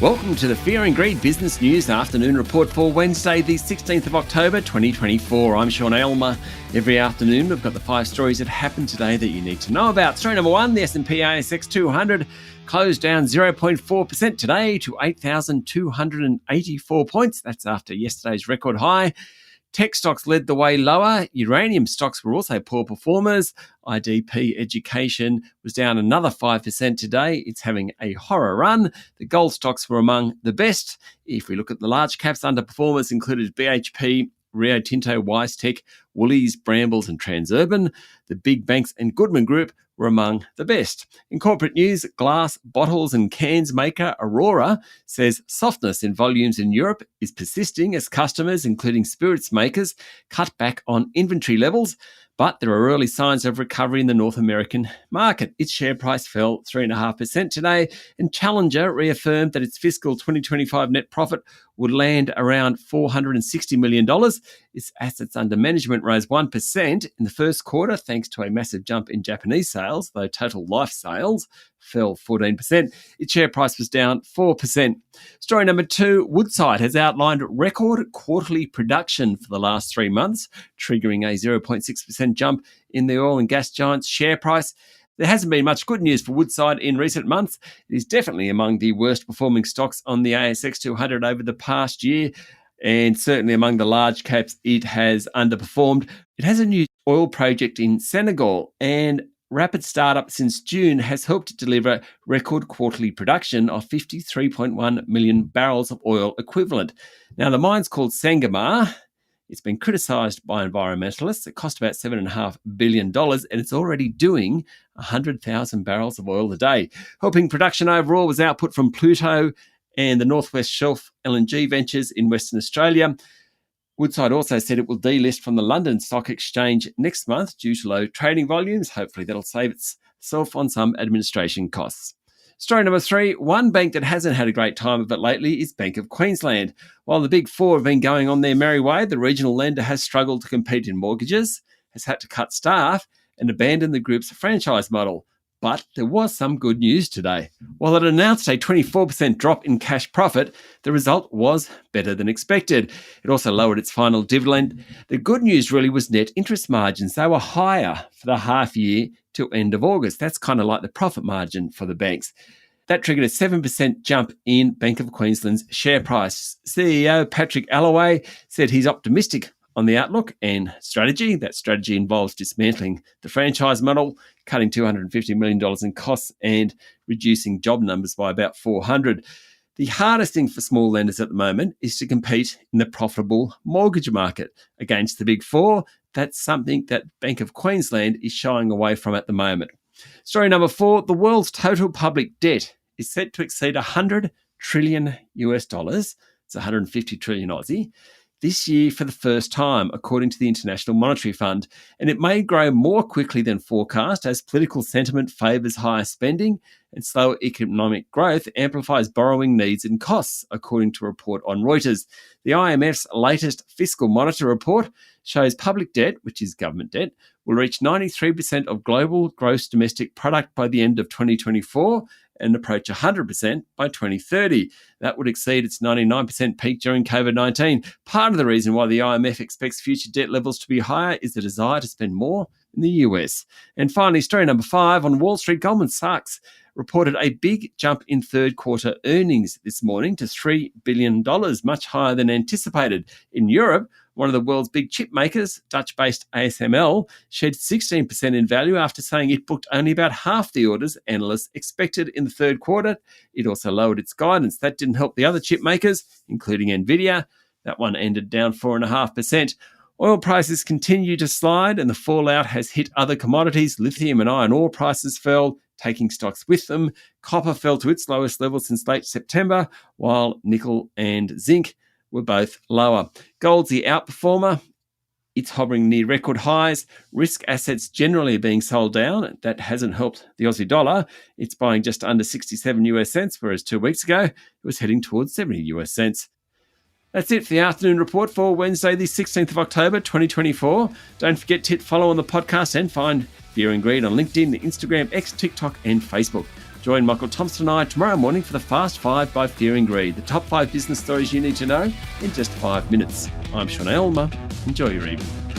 Welcome to the Fear and Greed Business News Afternoon Report for Wednesday, the 16th of October, 2024. I'm Sean Aylmer. Every afternoon, we've got the 5 stories that happened today that you need to know about. Story number 1, the S&P ASX 200 closed down 0.4% today to 8,284 points. That's after yesterday's record high. Tech stocks led the way lower. Uranium stocks were also poor performers. IDP Education was down another 5% today. It's having a horror run. The gold stocks were among the best. If we look at the large caps, underperformers included BHP, Rio Tinto, WiseTech, Woolies, Brambles and Transurban. The big banks and Goodman Group were among the best. In corporate news, glass bottles and cans maker Aurora says softness in volumes in Europe is persisting as customers, including spirits makers, cut back on inventory levels. But there are early signs of recovery in the North American market. Its share price fell 3.5% today, and Challenger reaffirmed that its fiscal 2025 net profit would land around $460 million. Its assets under management rose 1% in the first quarter, thanks to a massive jump in Japanese sales, though total life sales fell 14%. Its share price was down 4%. Story number 2, Woodside has outlined record quarterly production for the last 3 months, triggering a 0.6% jump in the oil and gas giant's share price. There hasn't been much good news for Woodside in recent months. It is definitely among the worst performing stocks on the ASX 200 over the past year, and certainly among the large caps, it has underperformed. It has a new oil project in Senegal, and rapid startup since June has helped to deliver record quarterly production of 53.1 million barrels of oil equivalent. Now, the mine's called Sangomar. It's been criticised by environmentalists. It cost about $7.5 billion, and it's already doing 100,000 barrels of oil a day. Helping production overall was output from Pluto and the Northwest Shelf LNG ventures in Western Australia. Woodside also said it will delist from the London Stock Exchange next month due to low trading volumes. Hopefully that'll save itself on some administration costs. Story number 3, one bank that hasn't had a great time of it lately is Bank of Queensland. While the big four have been going on their merry way, the regional lender has struggled to compete in mortgages, has had to cut staff and abandon the group's franchise model. But there was some good news today. While it announced a 24% drop in cash profit, the result was better than expected. It also lowered its final dividend. The good news really was net interest margins. They were higher for the half year till end of August. That's kind of like the profit margin for the banks. That triggered a 7% jump in Bank of Queensland's share price. CEO Patrick Allaway said he's optimistic on the outlook and strategy. That strategy involves dismantling the franchise model, cutting $250 million in costs and reducing job numbers by about 400. The hardest thing for small lenders at the moment is to compete in the profitable mortgage market against the big four. That's something that Bank of Queensland is shying away from at the moment. Story number 4, the world's total public debt is set to exceed $100 trillion US. It's 150 trillion Aussie. This year for the first time, according to the International Monetary Fund, and it may grow more quickly than forecast as political sentiment favours higher spending and slower economic growth amplifies borrowing needs and costs, according to a report on Reuters. The IMF's latest Fiscal Monitor report shows public debt, which is government debt, will reach 93% of global gross domestic product by the end of 2024 and approach 100% by 2030. That would exceed its 99% peak during COVID-19. Part of the reason why the IMF expects future debt levels to be higher is the desire to spend more in the US. And finally, story number 5, on Wall Street, Goldman Sachs reported a big jump in third quarter earnings this morning to $3 billion, much higher than anticipated. In Europe, one of the world's big chip makers, Dutch-based ASML, shed 16% in value after saying it booked only about half the orders analysts expected in the third quarter. It also lowered its guidance. That didn't help the other chip makers, including Nvidia. That one ended down 4.5%. Oil prices continue to slide and the fallout has hit other commodities. Lithium and iron ore prices fell, taking stocks with them. Copper fell to its lowest level since late September, while nickel and zinc were both lower. Gold's the outperformer. It's hovering near record highs. Risk assets generally are being sold down. That hasn't helped the Aussie dollar. It's buying just under 67 US cents, whereas 2 weeks ago it was heading towards 70 US cents. That's it for the afternoon report for Wednesday, the 16th of October, 2024. Don't forget to hit follow on the podcast and find Fear and Greed on LinkedIn, Instagram, X, TikTok, and Facebook. Join Michael Thompson and I tomorrow morning for the Fast 5 by Fear and Greed, the top 5 business stories you need to know in just 5 minutes. I'm Sean Elmer. Enjoy your evening.